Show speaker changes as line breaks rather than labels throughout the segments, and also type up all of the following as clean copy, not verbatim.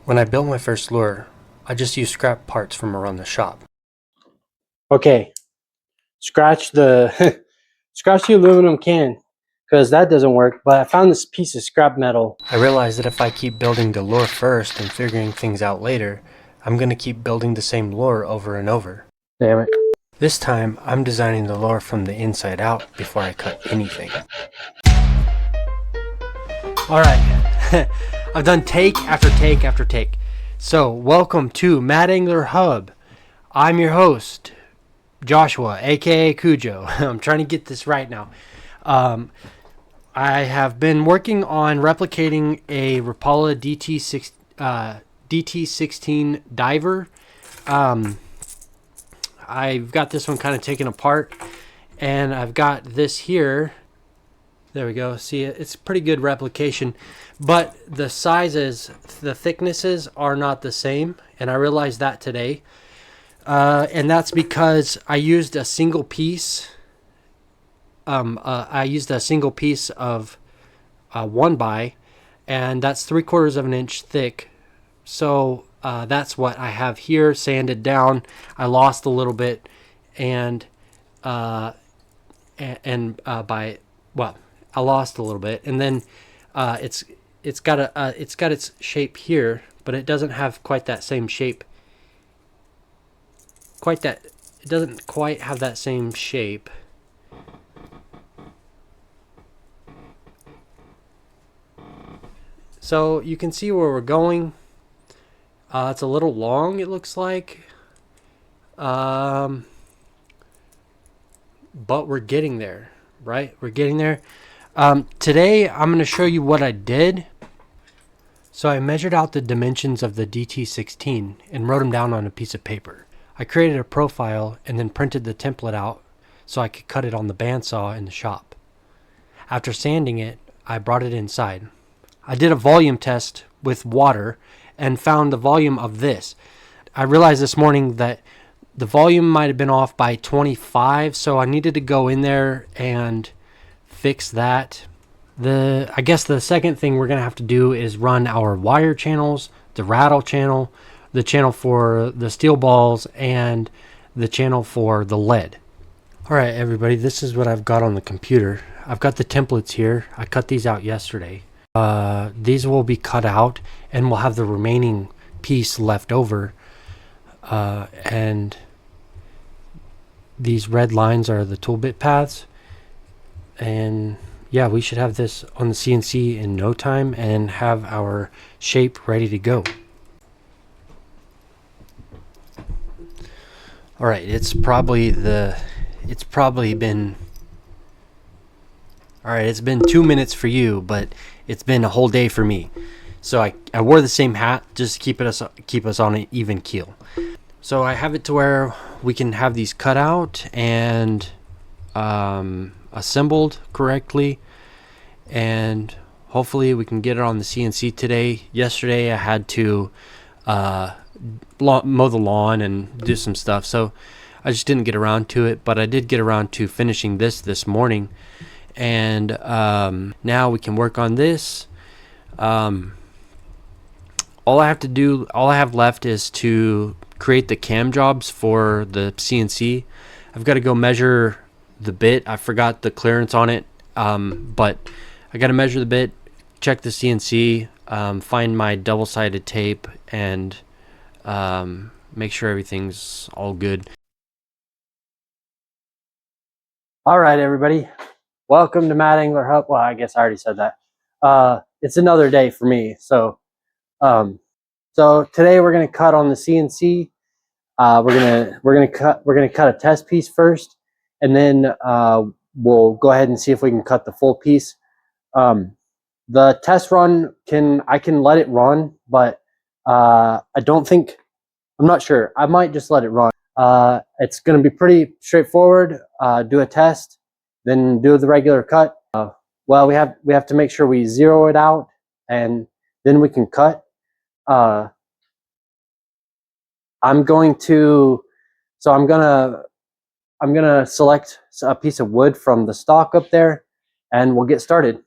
When I built my first lure, I just used scrap parts from around the shop.
Okay, scratch the scratch the aluminum can because that doesn't work. But I found this piece of scrap metal.
I realized that if I keep building the lure first and figuring things out later, I'm going to keep building the same lure over and over.
Damn it.
This time, I'm designing the lure from the inside out before I cut anything. Alright, I've done take after take after take. So, welcome to Mad Angler Hub. I'm your host, Joshua, aka Cujo. I'm trying to get this right now. I have been working on replicating a Rapala DT16 diver. I've got this one kind of taken apart, and I've got this here. There we go. See, it's pretty good replication, but the sizes, the thicknesses are not the same, and I realized that today. And that's because I used a single piece. I used a single piece of 1x, and that's 3/4 of an inch thick. So that's what I have here, sanded down. I lost a little bit, and by well, I lost a little bit, and then it's got its shape here, but it doesn't have quite that same shape. It doesn't quite have that same shape. So you can see where we're going. It's a little long, it looks like. But we're getting there, right? We're getting there. Today, I'm going to show you what I did. So I measured out the dimensions of the DT16 and wrote them down on a piece of paper. I created a profile and then printed the template out so I could cut it on the bandsaw in the shop. After sanding it, I brought it inside. I did a volume test with water and found the volume of this. I realized this morning that the volume might have been off by 25, so I needed to go in there and fix that. I guess the second thing we're going to have to do is run our wire channels, the rattle channel, the channel for the steel balls, and the channel for the lead. Alright everybody, this is what I've got on the computer. I've got the templates here. I cut these out yesterday. These will be cut out, and we'll have the remaining piece left over. And these red lines are the tool bit paths. And yeah, we should have this on the CNC in no time and have our shape ready to go. All right, it's probably been 2 minutes for you, but it's been a whole day for me. So I wore the same hat just to keep us on an even keel. So I have it to where we can have these cut out and assembled correctly, and hopefully we can get it on the CNC today. Yesterday I had to mow the lawn and do some stuff, so I just didn't get around to it, but I did get around to finishing this morning, and now we can work on this. All I have left is to create the cam jobs for the CNC. I've got to go measure the bit. I forgot the clearance on it, but I got to measure the bit, check the CNC, find my double-sided tape, and make sure everything's all good.
All right, everybody. Welcome to Mad Angler Hub. Well, I guess I already said that. It's another day for me. So today we're gonna cut on the CNC. We're gonna cut a test piece first, and then we'll go ahead and see if we can cut the full piece. The test run I can let it run, but I'm not sure. I might just let it run. It's gonna be pretty straightforward. Do a test, then do the regular cut. Well, we have to make sure we zero it out, and then we can cut. I'm gonna select a piece of wood from the stock up there, and we'll get started.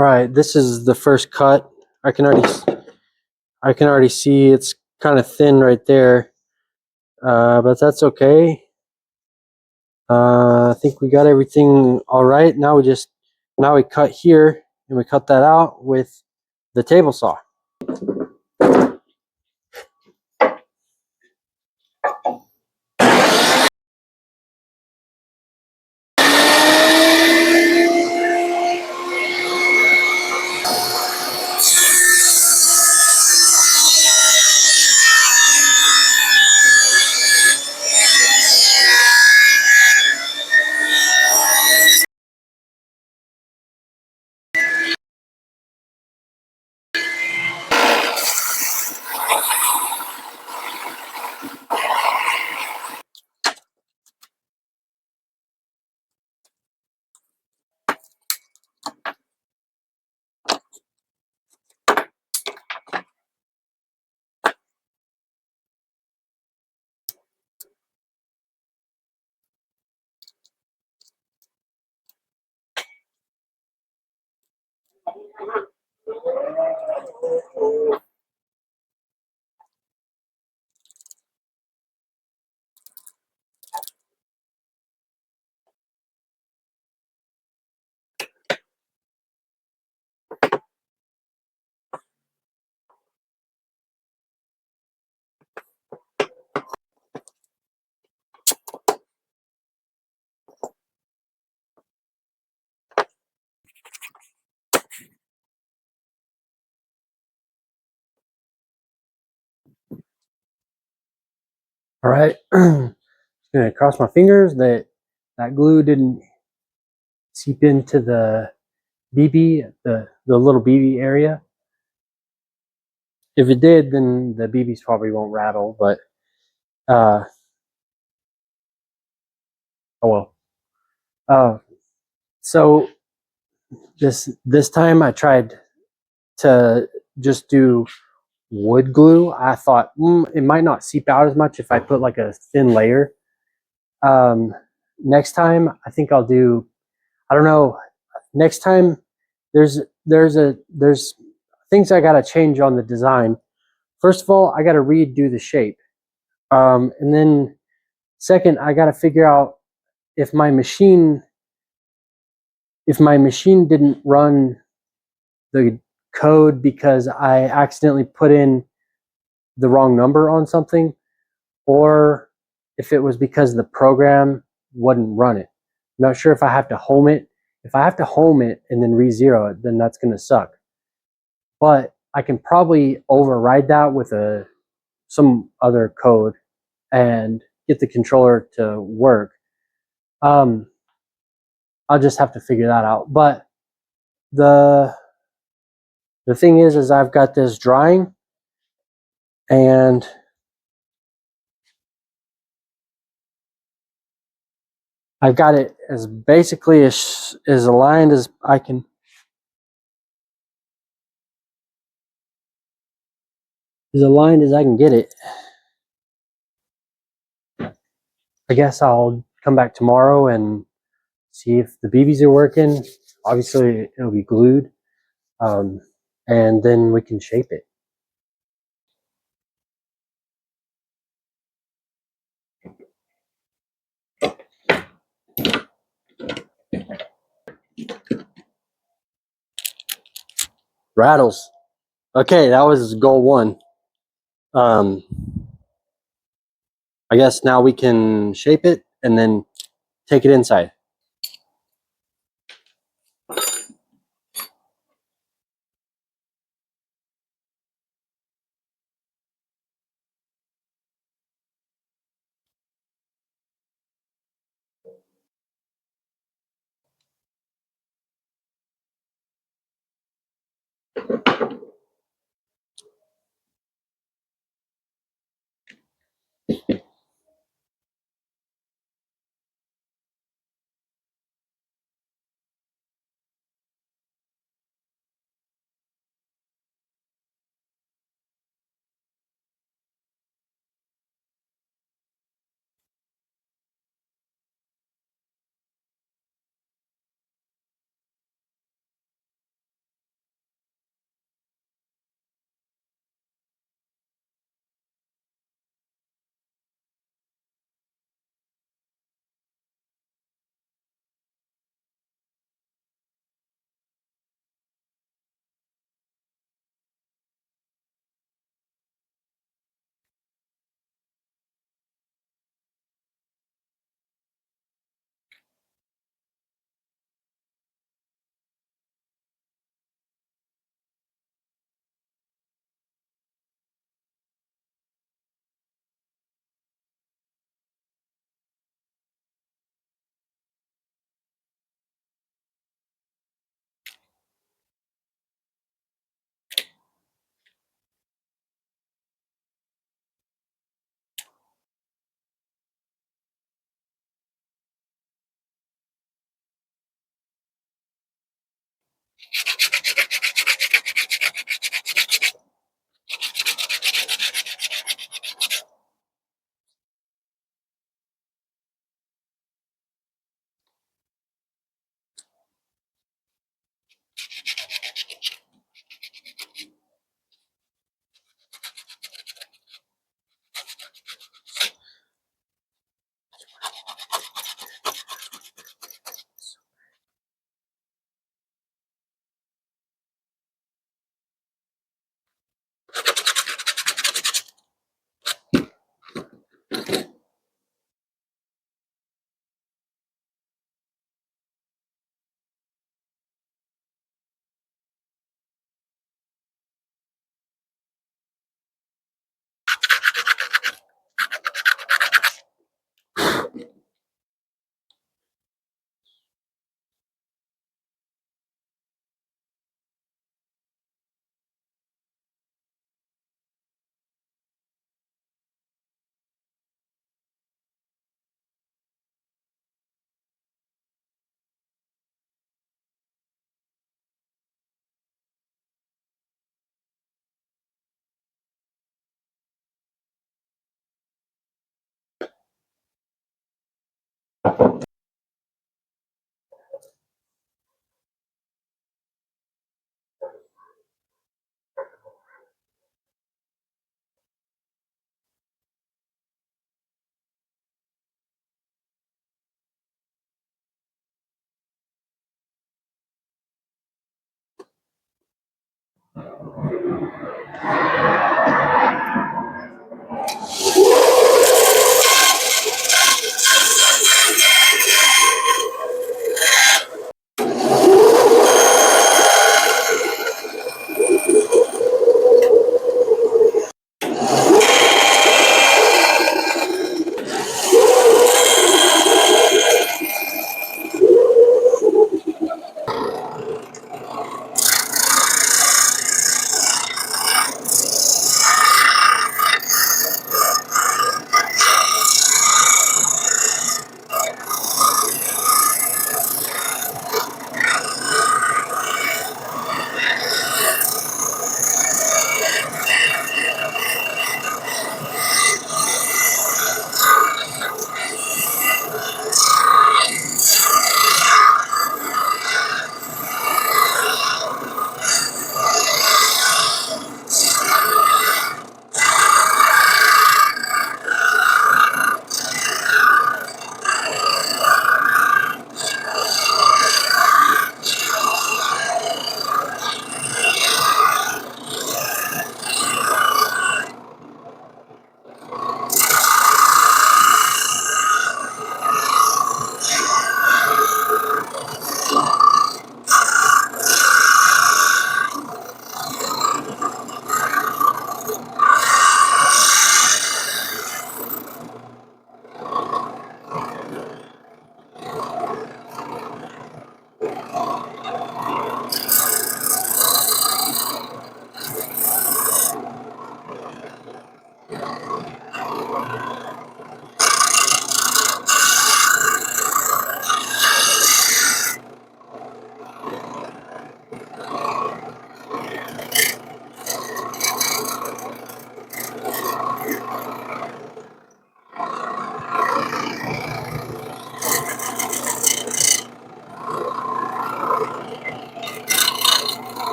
All right, this is the first cut. I can already see it's kind of thin right there, but that's okay. I think we got everything all right. Now we cut here and we cut that out with the table saw. All right, just gonna cross my fingers that that glue didn't seep into the BB, the little BB area. If it did, then the BBs probably won't rattle, but oh well. Uh, so this time I tried to just do wood glue. I thought it might not seep out as much if I put like a thin layer. Um, Next time I think I'll do. I don't know. Next time there's things I gotta change on the design. First of all, I gotta redo the shape, and then second, I gotta figure out if my machine didn't run the code because I accidentally put in the wrong number on something, or if it was because the program wouldn't run it. I'm not sure if I have to home it. If I have to home it and then re-zero it, then that's going to suck. But I can probably override that with some other code and get the controller to work. Um, I'll just have to figure that out. But the the thing is I've got this drying, and I've got it as basically as aligned as I can. As aligned as I can get it. I guess I'll come back tomorrow and see if the BBs are working. Obviously, it'll be glued, um, and then we can shape it. Rattles. Okay, that was goal one. Um, I guess now we can shape it and then take it inside.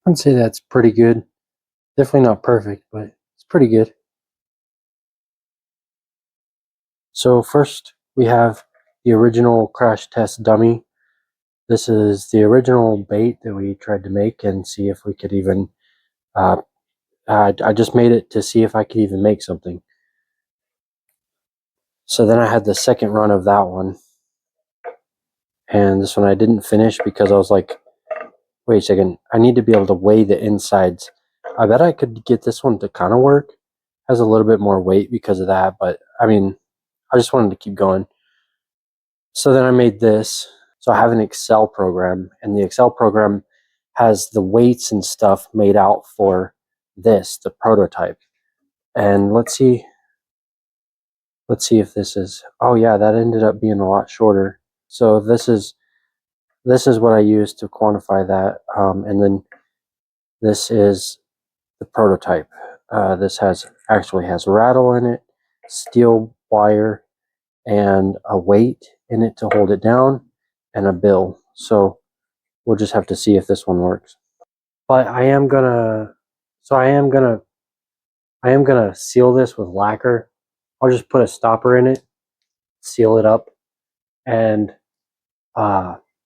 I'd say that's pretty good. Definitely not perfect, but it's pretty good. So first we have the original crash test dummy. This is the original bait that we tried to make and see if we could even, I just made it to see if I could even make something. So then I had the second run of that one. And this one I didn't finish because I was like, wait a second, I need to be able to weigh the insides. I bet I could get this one to kind of work. Has a little bit more weight because of that, but I mean, I just wanted to keep going. So then I made this. So I have an Excel program, and the Excel program has the weights and stuff made out for this, the prototype. And let's see if this is, oh yeah, that ended up being a lot shorter. So this is what I used to quantify that. And then this is the prototype. This actually has rattle in it, steel wire, and a weight in it to hold it down, and a bill. So we'll just have to see if this one works. But I am gonna seal this with lacquer. I'll just put a stopper in it, seal it up, and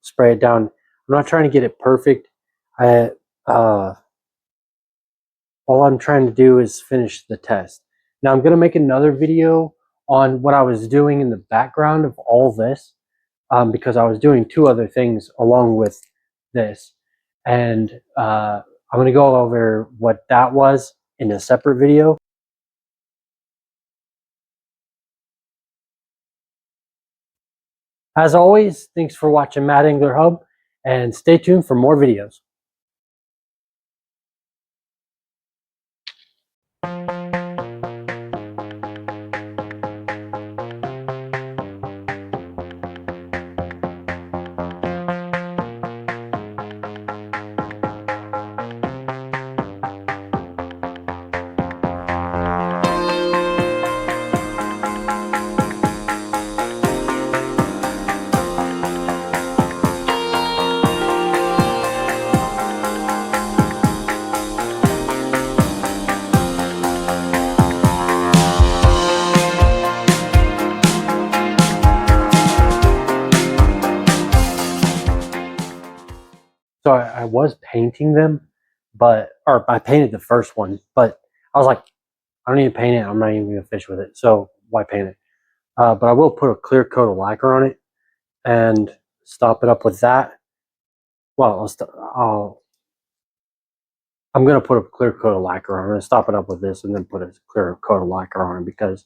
spray it down. I'm not trying to get it perfect. All I'm trying to do is finish the test. Now I'm gonna make another video on what I was doing in the background of all this, because I was doing two other things along with this, and I'm gonna go over what that was in a separate video. As always, thanks for watching Mad Angler Hub, and stay tuned for more videos. So I was painting them, or I painted the first one, but I was like, I don't need to paint it. I'm not even gonna fish with it. So why paint it? But I will put a clear coat of lacquer on it and stop it up with that. Well, I'm gonna put a clear coat of lacquer on it. I'm gonna stop it up with this and then put a clear coat of lacquer on it because